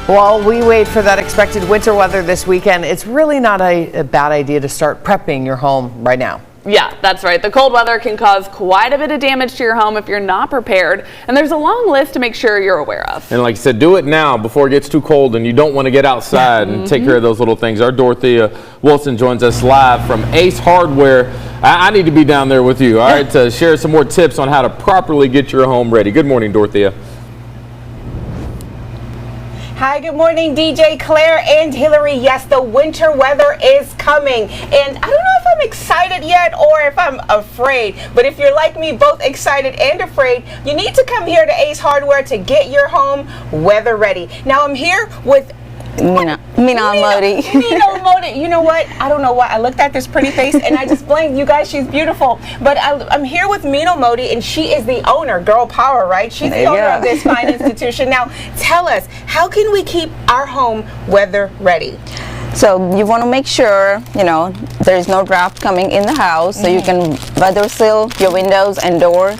While we wait for that expected winter weather this weekend, it's really not a bad idea to start prepping your home right now. Yeah, that's right. The cold weather can cause quite a bit of damage to your home if you're not prepared, and there's a long list to make sure you're aware of. And like you said, do it now before it gets too cold and you don't want to get outside and take care of those little things. Our Dorothea Wilson joins us live from Ace Hardware. I need to be down there with you, all right, to share some more tips on how to properly get your home ready. Good morning, Dorothea. Hi, good morning, DJ, Claire, and Hillary. Yes, the winter weather is coming, and I don't know if I'm excited yet or if I'm afraid, but if you're like me, both excited and afraid, you need to come here to Ace Hardware to get your home weather ready. Now, I'm here with Mino Modi. You know what? I don't know why. I looked at this pretty face and I just blinked. You guys, she's beautiful. But I'm here with Mino Modi, and she is the owner, girl power, right? She's the owner of this fine institution. Now, tell us, how can we keep our home weather ready? So you want to make sure, there is no draft coming in the house, so you can weather seal your windows and door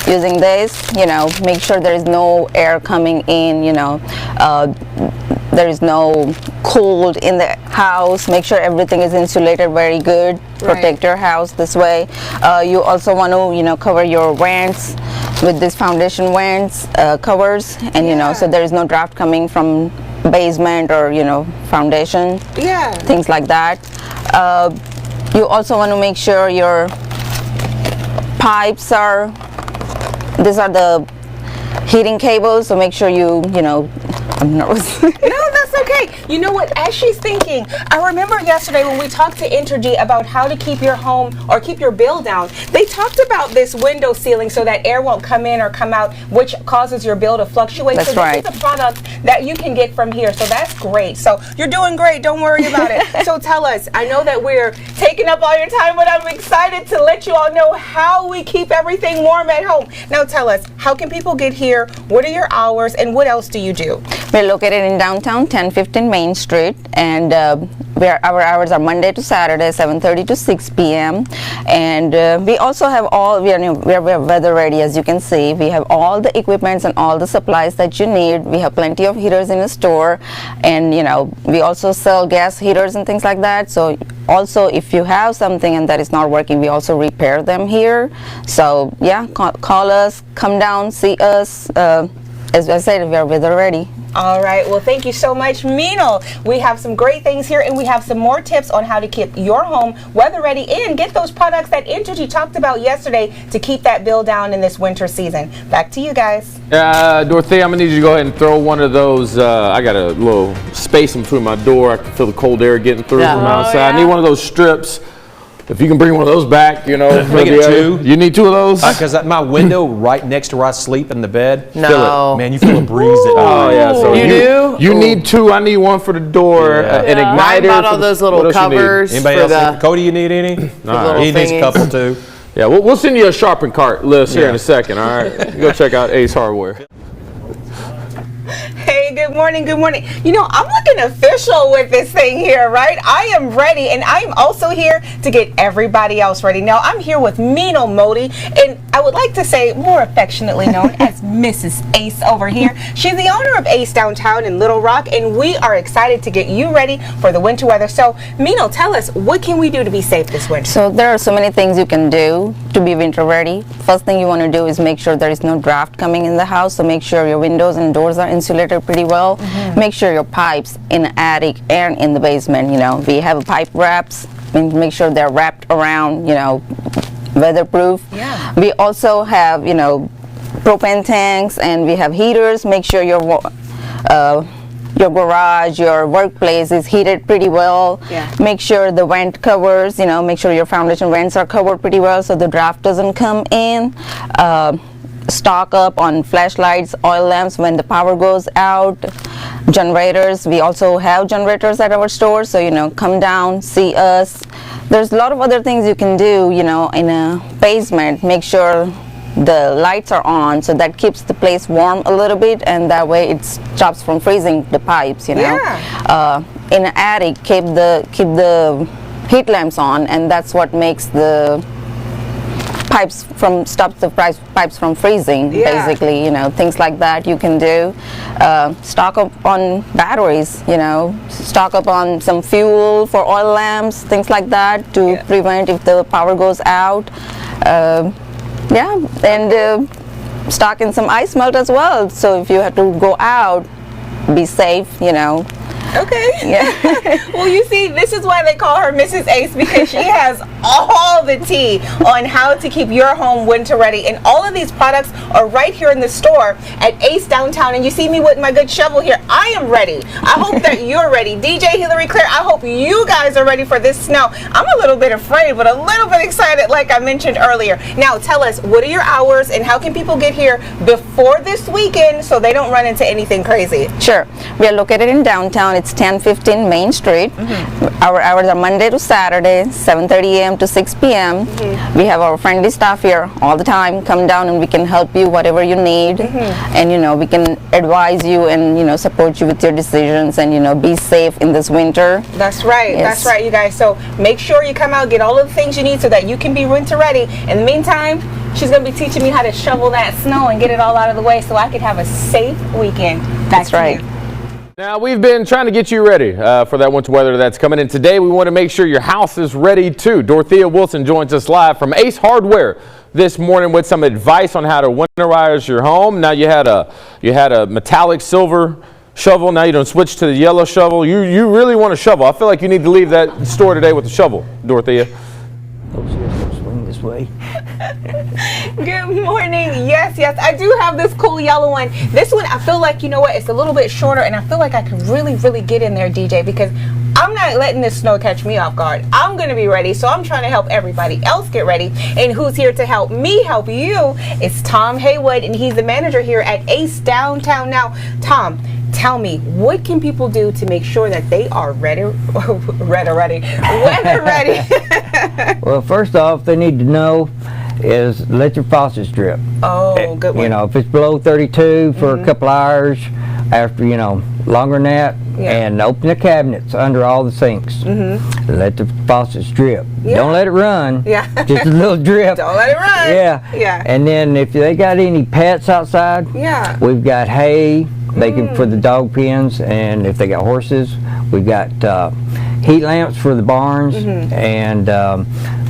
using this. Make sure there is no air coming in, there is no cold in the house. Make sure everything is insulated very good. Protect your house this way. You also want to, cover your vents with this foundation vents covers, and so there is no draft coming from basement or foundation. Things like that. You also want to make sure your pipes are. These are the heating cables, so make sure I'm nervous. No, that's okay. You know what? As she's thinking, I remember yesterday when we talked to Entergy about how to keep your home or keep your bill down. They talked about this window sealing so that air won't come in or come out, which causes your bill to fluctuate. That's right. This is a product that you can get from here. So that's great. So you're doing great. Don't worry about it. So tell us, I know that we're taking up all your time, but I'm excited to let you all know how we keep everything warm at home. Now tell us, how can people get here? What are your hours? And what else do you do? We're located in downtown 1015 Main Street, and our hours are Monday to Saturday, 7:30 to 6 p.m. And we also have we're weather ready, as you can see. We have all the equipments and all the supplies that you need. We have plenty of heaters in the store, and we also sell gas heaters and things like that. So also, if you have something and that is not working, we also repair them here. So yeah, call us, come down, see us. As I said, we are weather ready. All right. Well, thank you so much, Mino. We have some great things here, and we have some more tips on how to keep your home weather ready and get those products that Entergy talked about yesterday to keep that bill down in this winter season. Back to you guys. Dorothea, I'm going to need you to go ahead and throw one of those. I got a little space in between my door. I can feel the cold air getting through from outside. I need one of those strips. If you can bring one of those back, Can I get two? You need two of those? Because my window right next to where I sleep in the bed. No. Feel it. Man, you feel a breeze. Oh, yeah. So you do? You need two. I need one for the door, an igniter. Ryan bought all those little covers. Anybody else? Cody, you need any? He needs a couple too. Yeah, we'll send you a shopping cart list here in a second, all right? Go check out Ace Hardware. Hey, good morning, good morning. I'm looking official with this thing here, right? I am ready, and I am also here to get everybody else ready. Now, I'm here with Mino Modi, and I would like to say more affectionately known as Mrs. Ace over here. She's the owner of Ace downtown in Little Rock, and we are excited to get you ready for the winter weather. So, Mino, tell us, what can we do to be safe this winter? So there are so many things you can do to be winter ready. First thing you want to do is make sure there is no draft coming in the house, so make sure your windows and doors are insulated pretty well. Make sure your pipes in the attic and in the basement, we have pipe wraps, and make sure they're wrapped around, weatherproof. We also have, propane tanks, and we have heaters. Make sure your garage, your workplace is heated pretty well. Make sure the vent covers, make sure your foundation vents are covered pretty well so the draft doesn't come in. Stock up on flashlights, oil lamps when the power goes out. Generators, we also have generators at our store, so come down, see us. There's a lot of other things you can do, in a basement. Make sure the lights are on, so that keeps the place warm a little bit, and that way it stops from freezing the pipes. In the attic, keep the heat lamps on, and that's what makes the stops the pipes from freezing. Yeah. Basically, things like that you can do. Stock up on batteries. Stock up on some fuel for oil lamps, things like that to prevent if the power goes out. And stock in some ice melt as well. So if you have to go out, be safe. Okay. Yeah. Well, you see, this is why they call her Mrs. Ace, because she has all the tea on how to keep your home winter ready. And all of these products are right here in the store at Ace Downtown. And you see me with my good shovel here. I am ready. I hope that you're ready. DJ, Hillary, Claire, I hope you guys are ready for this snow. I'm a little bit afraid, but a little bit excited, like I mentioned earlier. Now, tell us, what are your hours and how can people get here before this weekend so they don't run into anything crazy? Sure. We are located in downtown. It's 1015 Main Street. Our hours are Monday to Saturday, 7:30 a.m. to 6 p.m. We have our friendly staff here all the time. Come down and we can help you whatever you need. And we can advise you and support you with your decisions and be safe in this winter. That's right. Yes. That's right, you guys. So make sure you come out, get all of the things you need so that you can be winter ready. In the meantime, she's going to be teaching me how to shovel that snow and get it all out of the way so I could have a safe weekend. That's right. Now, we've been trying to get you ready for that winter weather that's coming in. Today, we want to make sure your house is ready, too. Dorothea Wilson joins us live from Ace Hardware this morning with some advice on how to winterize your home. Now, you had a metallic silver shovel. Now, you don't switch to the yellow shovel. You really want a shovel. I feel like you need to leave that store today with a shovel, Dorothea. Swing this way. Good morning. Yes, I do have this cool yellow one. This one, I feel like, it's a little bit shorter, and I feel like I can really, really get in there, DJ, because I'm not letting this snow catch me off guard. I'm going to be ready, so I'm trying to help everybody else get ready. And who's here to help me help you is Tom Haywood, and he's the manager here at Ace Downtown. Now, Tom, tell me, what can people do to make sure that they are weather ready? Well, first off, they need to know is let your faucets drip. Oh, good one. If it's below 32 for a couple hours, after longer than that, and open the cabinets under all the sinks. Let the faucets drip. Don't let it run. Just a little drip. Don't let it run. Yeah. And then if they got any pets outside, we've got hay. They can for the dog pens, and if they got horses, we've got heat lamps for the barns. And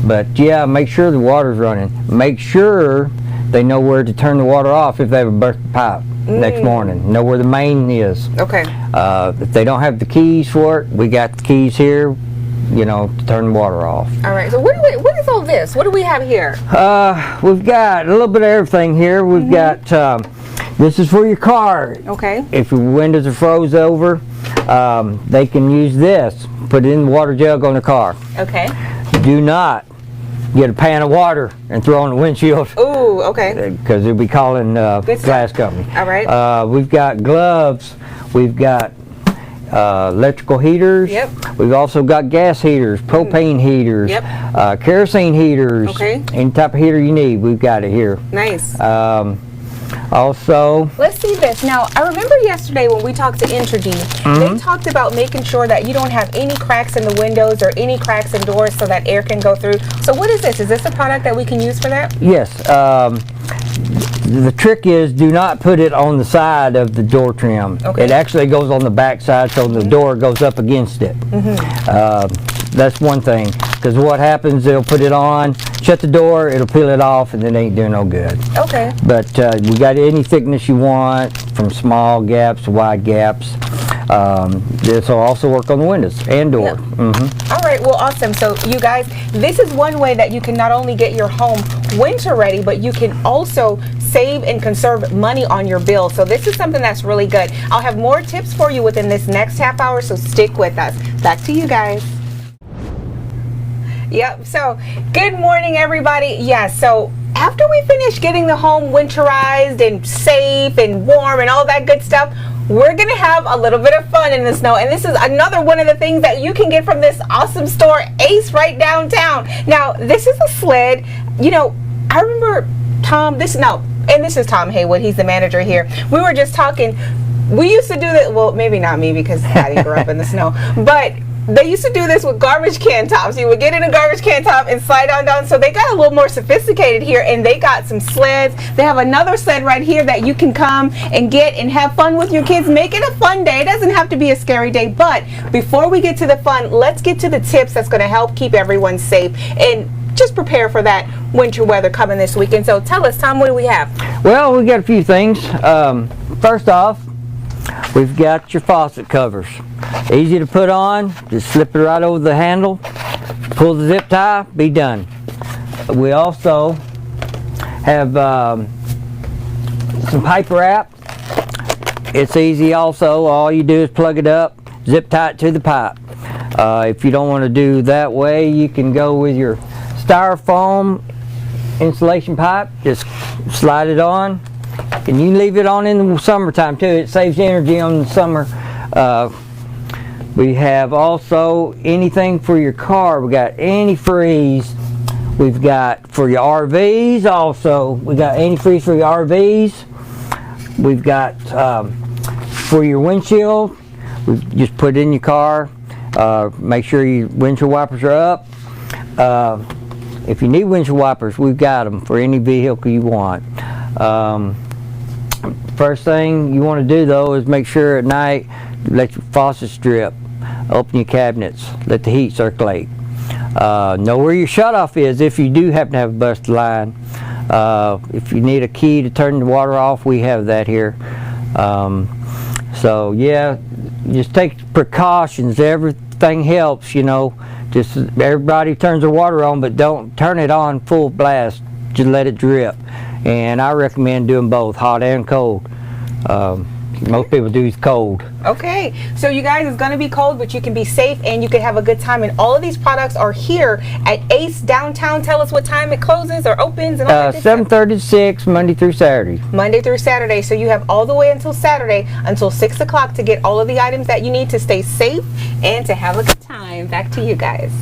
but yeah, make sure the water's running. Make sure they know where to turn the water off if they have a burst pipe next morning. Know where the main is. Okay. If they don't have the keys for it, we got the keys here, to turn the water off. All right. So what is all this? What do we have here? We've got a little bit of everything here. We've got this is for your car. Okay. If your windows are froze over, they can use this. Put it in the water jug on the car. Okay. Do not get a pan of water and throw on the windshield. Ooh, okay. Because they'll be calling glass company. All right. We've got gloves. We've got electrical heaters. Yep. We've also got gas heaters, propane heaters, kerosene heaters. Okay. Any type of heater you need, we've got it here. Nice. Also, let's see this. Now, I remember yesterday when we talked to Entergy, they talked about making sure that you don't have any cracks in the windows or any cracks in doors so that air can go through. So what is this? Is this a product that we can use for that? Yes. The trick is do not put it on the side of the door trim. Okay. It actually goes on the back side, so the door goes up against it. That's one thing, because what happens, they'll put it on, shut the door, it'll peel it off, and it ain't doing no good. Okay. But we got any thickness you want, from small gaps to wide gaps. This will also work on the windows and door. All right, well, awesome. So you guys, this is one way that you can not only get your home winter ready, but you can also save and conserve money on your bill. So this is something that's really good. I'll have more tips for you within this next half hour, so stick with us. Back to you guys. Yep, so good morning, everybody. Yeah, so after we finish getting the home winterized and safe and warm and all that good stuff, we're gonna have a little bit of fun in the snow. And this is another one of the things that you can get from this awesome store, Ace, right downtown. Now, this is a sled. I remember Tom, this is Tom Haywood, he's the manager here. We were just talking, we used to do that, well, maybe not me because I didn't grow up in the snow, but They used to do this with garbage can tops. You would get in a garbage can top and slide on down. So they got a little more sophisticated here, and they got some sleds. They have another sled right here that you can come and get and have fun with your kids. Make it a fun day. It doesn't have to be a scary day. But before we get to the fun, let's get to the tips that's going to help keep everyone safe and just prepare for that winter weather coming this weekend. So tell us, Tom, what do we have? Well, we got a few things. First off, we've got your faucet covers. Easy to put on, just slip it right over the handle, pull the zip tie, be done. We also have some pipe wrap. It's easy also, all you do is plug it up, zip tie it to the pipe. If you don't want to do that way, you can go with your styrofoam insulation pipe, just slide it on, and you can leave it on in the summertime too. It saves energy on the summer. We have also anything for your car. We got antifreeze. We've got for your RVs also. We got antifreeze for your RVs. We've got for your windshield. We just put it in your car. Make sure your windshield wipers are up. If you need windshield wipers, we've got them for any vehicle you want. First thing you want to do though is make sure at night let your faucets drip. Open your cabinets. Let the heat circulate. Know where your shutoff is if you do happen to have a busted line. If you need a key to turn the water off, we have that here. So yeah, just take precautions. Everything helps, you know. Just everybody turns the water on, but don't turn it on full blast. Just let it drip. And I recommend doing both, hot and cold. Most people do is cold. Okay, so you guys, it's going to be cold, but you can be safe and you can have a good time. And all of these products are here at Ace downtown. Tell us what time it closes or opens. And all that 7:30 to 6, Monday through Saturday. Monday through Saturday. So you have all the way until Saturday, until 6 o'clock to get all of the items that you need to stay safe and to have a good time. Back to you guys.